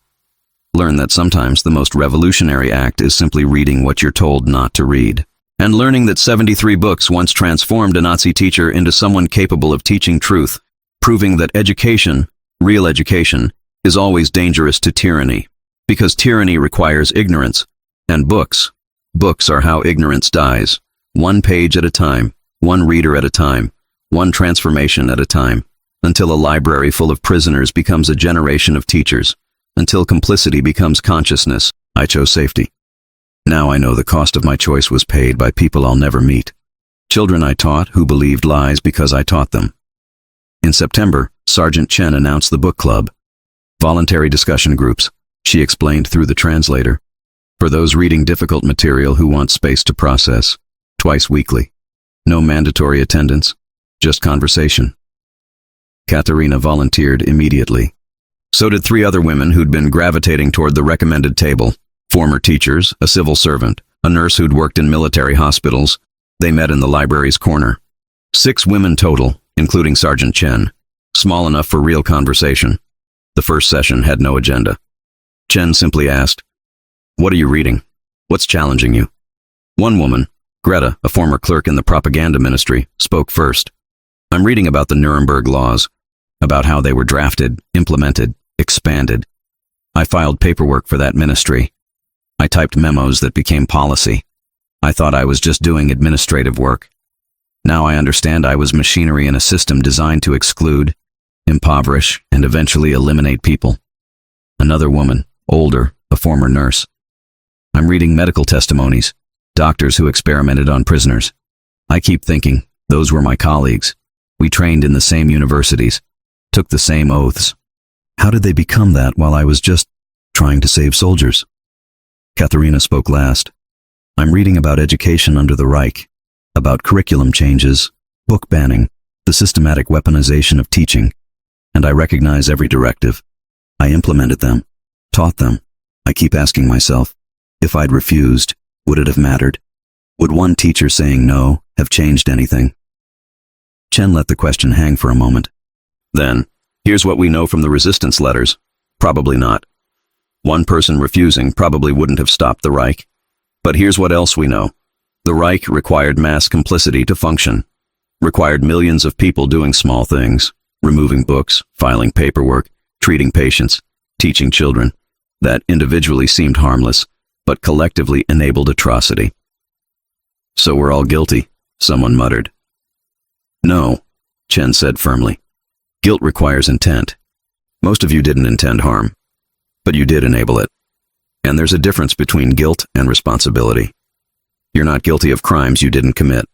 Learn that sometimes the most revolutionary act is simply reading what you're told not to read. And learning that 73 books once transformed a Nazi teacher into someone capable of teaching truth, proving that education, real education, is always dangerous to tyranny, because tyranny requires ignorance, and books are how ignorance dies, one page at a time, one reader at a time, one transformation at a time, until a library full of prisoners becomes a generation of teachers, until complicity becomes consciousness. I chose safety. Now I know the cost of my choice was paid by people I'll never meet. Children I taught who believed lies because I taught them. In September, Sergeant Chen announced the book club. Voluntary discussion groups, she explained through the translator. For those reading difficult material who want space to process, twice weekly. No mandatory attendance, just conversation. Katerina volunteered immediately. So did 3 other women who'd been gravitating toward the recommended table. Former teachers, a civil servant, a nurse who'd worked in military hospitals. They met in the library's corner. 6 women total, including Sergeant Chen. Small enough for real conversation. The first session had no agenda. Chen simply asked, "What are you reading? What's challenging you?" One woman, Greta, a former clerk in the propaganda ministry, spoke first. "I'm reading about the Nuremberg laws, about how they were drafted, implemented, expanded. I filed paperwork for that ministry. I typed memos that became policy. I thought I was just doing administrative work. Now I understand I was machinery in a system designed to exclude, impoverish, and eventually eliminate people." Another woman, older, a former nurse. "I'm reading medical testimonies, doctors who experimented on prisoners. I keep thinking, those were my colleagues. We trained in the same universities, took the same oaths. How did they become that while I was just trying to save soldiers?" Katharina spoke last. "I'm reading about education under the Reich, about curriculum changes, book banning, the systematic weaponization of teaching, and I recognize every directive. I implemented them, taught them. I keep asking myself, if I'd refused, would it have mattered? Would one teacher saying no have changed anything?" Chen let the question hang for a moment. "Then, here's what we know from the resistance letters. Probably not. One person refusing probably wouldn't have stopped the Reich. But here's what else we know. The Reich required mass complicity to function, required millions of people doing small things, removing books, filing paperwork, treating patients, teaching children, that individually seemed harmless, but collectively enabled atrocity. So we're all guilty," someone muttered. "No," Chen said firmly. "Guilt requires intent. Most of you didn't intend harm, but you did enable it. And there's a difference between guilt and responsibility. You're not guilty of crimes you didn't commit,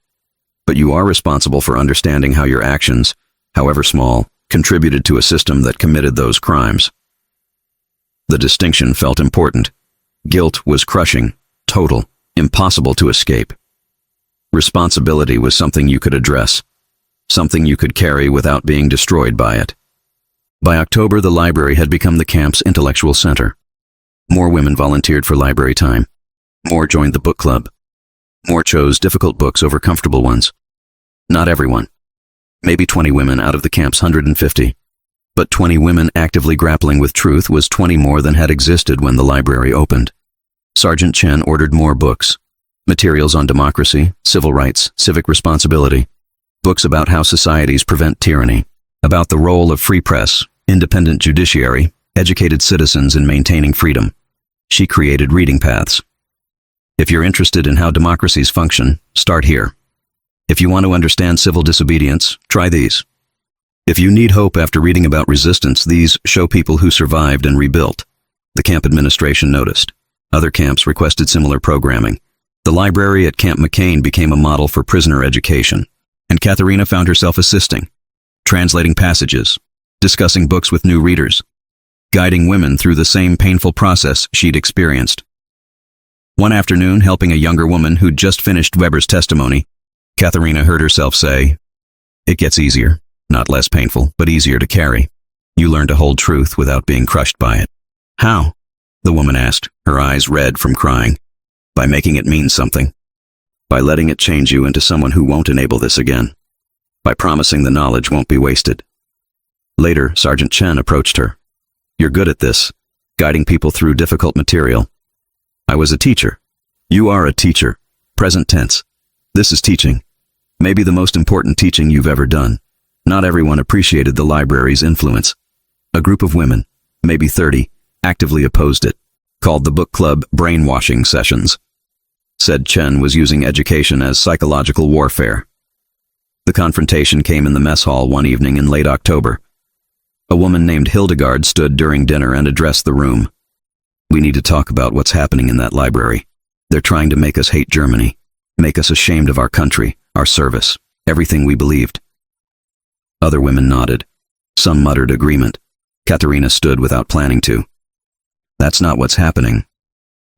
but you are responsible for understanding how your actions, however small, contributed to a system that committed those crimes." The distinction felt important. Guilt was crushing, total, impossible to escape. Responsibility was something you could address, something you could carry without being destroyed by it. By October, the library had become the camp's intellectual center. More women volunteered for library time. More joined the book club. More chose difficult books over comfortable ones. Not everyone. Maybe 20 women out of the camp's 150. But 20 women actively grappling with truth was 20 more than had existed when the library opened. Sergeant Chen ordered more books. Materials on democracy, civil rights, civic responsibility. Books about how societies prevent tyranny. About the role of free press, independent judiciary, educated citizens in maintaining freedom. She created reading paths. If you're interested in how democracies function, start here. If you want to understand civil disobedience, try these. If you need hope after reading about resistance, these show people who survived and rebuilt. The camp administration noticed. Other camps requested similar programming. The library at Camp McCain became a model for prisoner education, and Katharina found herself assisting, translating passages, discussing books with new readers, guiding women through the same painful process she'd experienced. One afternoon, helping a younger woman who'd just finished Weber's testimony, Katharina heard herself say, "It gets easier. Not less painful, but easier to carry. You learn to hold truth without being crushed by it." "How?" the woman asked, her eyes red from crying. "By making it mean something. By letting it change you into someone who won't enable this again. By promising the knowledge won't be wasted." Later, Sergeant Chen approached her. "You're good at this, guiding people through difficult material. I was a teacher. You are a teacher. Present tense. This is teaching. Maybe the most important teaching you've ever done." Not everyone appreciated the library's influence. A group of women, maybe 30, actively opposed it, called the book club brainwashing sessions. Said Chen was using education as psychological warfare. The confrontation came in the mess hall one evening in late October. A woman named Hildegard stood during dinner and addressed the room. "We need to talk about what's happening in that library. They're trying to make us hate Germany, make us ashamed of our country, our service, everything we believed. Other women nodded. Some muttered agreement. Katharina stood without planning to. That's not what's happening,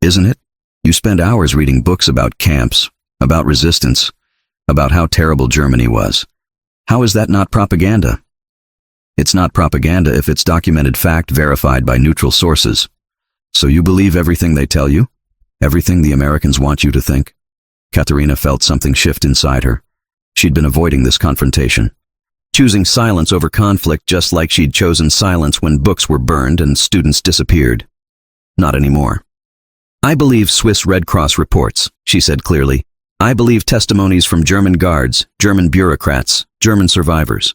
isn't it? You spend hours reading books about camps, about resistance, about how terrible Germany was. How is that not propaganda? It's not propaganda if it's documented fact verified by neutral sources. So you believe everything they tell you? Everything the Americans want you to think? Katharina felt something shift inside her. She'd been avoiding this confrontation, choosing silence over conflict just like she'd chosen silence when books were burned and students disappeared. Not anymore. I believe Swiss Red Cross reports, she said clearly. I believe testimonies from German guards, German bureaucrats, German survivors.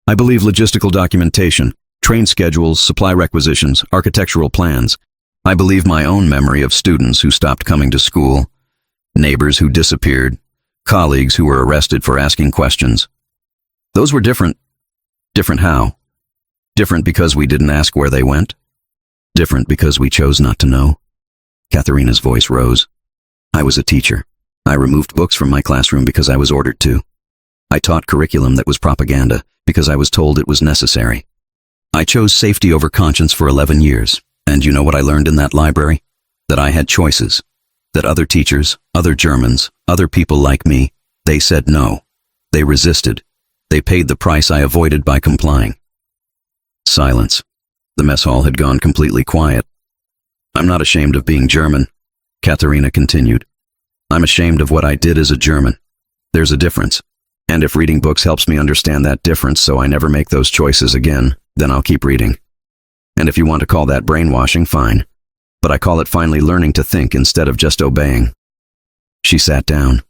I believe logistical documentation, train schedules, supply requisitions, architectural plans. I believe my own memory of students who stopped coming to school, neighbors who disappeared, colleagues who were arrested for asking questions. Those were different. Different how? Different because we didn't ask where they went? Different because we chose not to know? Katharina's voice rose. I was a teacher. I removed books from my classroom because I was ordered to. I taught curriculum that was propaganda because I was told it was necessary. I chose safety over conscience for 11 years, and you know what I learned in that library? That I had choices. That other teachers, other Germans, other people like me, they said no. They resisted. They paid the price I avoided by complying. Silence. The mess hall had gone completely quiet. I'm not ashamed of being German, Katharina continued. I'm ashamed of what I did as a German. There's a difference. And if reading books helps me understand that difference so I never make those choices again, then I'll keep reading. And if you want to call that brainwashing, fine. But I call it finally learning to think instead of just obeying. She sat down.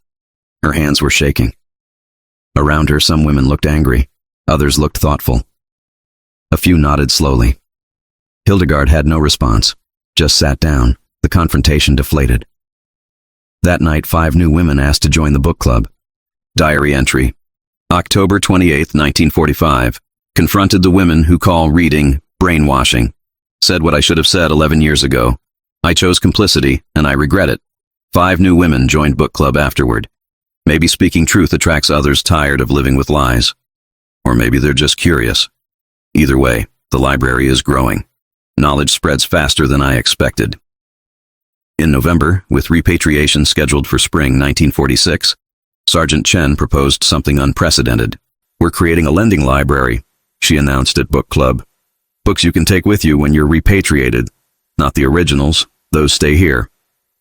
Her hands were shaking. Around her, some women looked angry. Others looked thoughtful. A few nodded slowly. Hildegard had no response, just sat down, the confrontation deflated. That night, 5 new women asked to join the book club. Diary entry. October 28, 1945. Confronted the women who call reading brainwashing. Said what I should have said 11 years ago. I chose complicity, and I regret it. 5 new women joined book club afterward. Maybe speaking truth attracts others tired of living with lies. Or maybe they're just curious. Either way, the library is growing. Knowledge spreads faster than I expected. In November, with repatriation scheduled for spring 1946, Sergeant Chen proposed something unprecedented. We're creating a lending library, she announced at book club. Books you can take with you when you're repatriated. Not the originals, those stay here.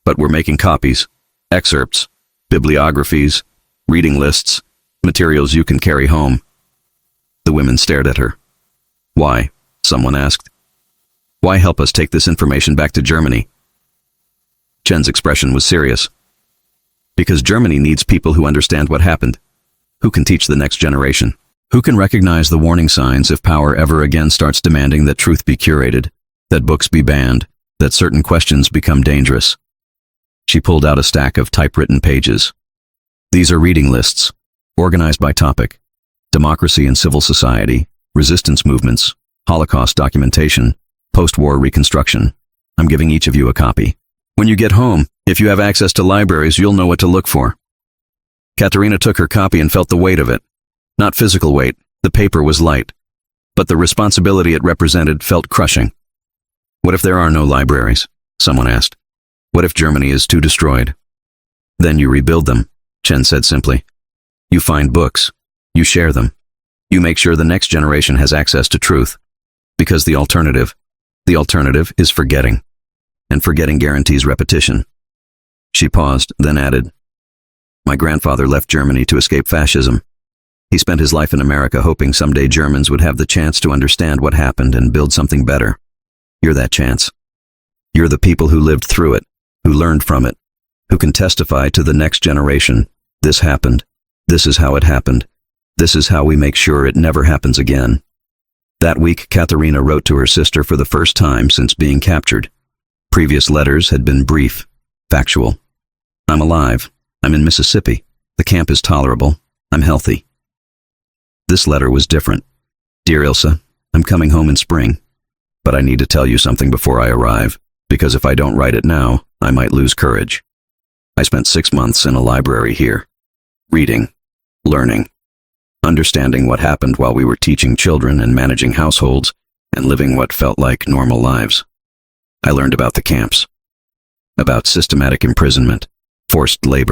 But we're making copies, excerpts, bibliographies, reading lists, materials you can carry home. The women stared at her. Why? Someone asked. Why help us take this information back to Germany? Chen's expression was serious. Because Germany needs people who understand what happened, who can teach the next generation, who can recognize the warning signs if power ever again starts demanding that truth be curated, that books be banned, that certain questions become dangerous. She pulled out a stack of typewritten pages. These are reading lists, organized by topic: democracy and civil society, resistance movements, Holocaust documentation, post-war reconstruction. I'm giving each of you a copy. When you get home, if you have access to libraries, you'll know what to look for. Katharina took her copy and felt the weight of it. Not physical weight, the paper was light. But the responsibility it represented felt crushing. What if there are no libraries? Someone asked. What if Germany is too destroyed? Then you rebuild them, Chen said simply. You find books. You share them. You make sure the next generation has access to truth. Because the alternative is forgetting. And forgetting guarantees repetition. She paused, then added, My grandfather left Germany to escape fascism. He spent his life in America hoping someday Germans would have the chance to understand what happened and build something better. You're that chance. You're the people who lived through it, who learned from it, who can testify to the next generation. This happened. This is how it happened. This is how we make sure it never happens again. That week, Katharina wrote to her sister for the first time since being captured. Previous letters had been brief, factual. I'm alive. I'm in Mississippi. The camp is tolerable. I'm healthy. This letter was different. Dear Ilsa, I'm coming home in spring. But I need to tell you something before I arrive, because if I don't write it now, I might lose courage. I spent 6 months in a library here, reading, learning, understanding what happened while we were teaching children and managing households and living what felt like normal lives. I learned about the camps, about systematic imprisonment, forced labor,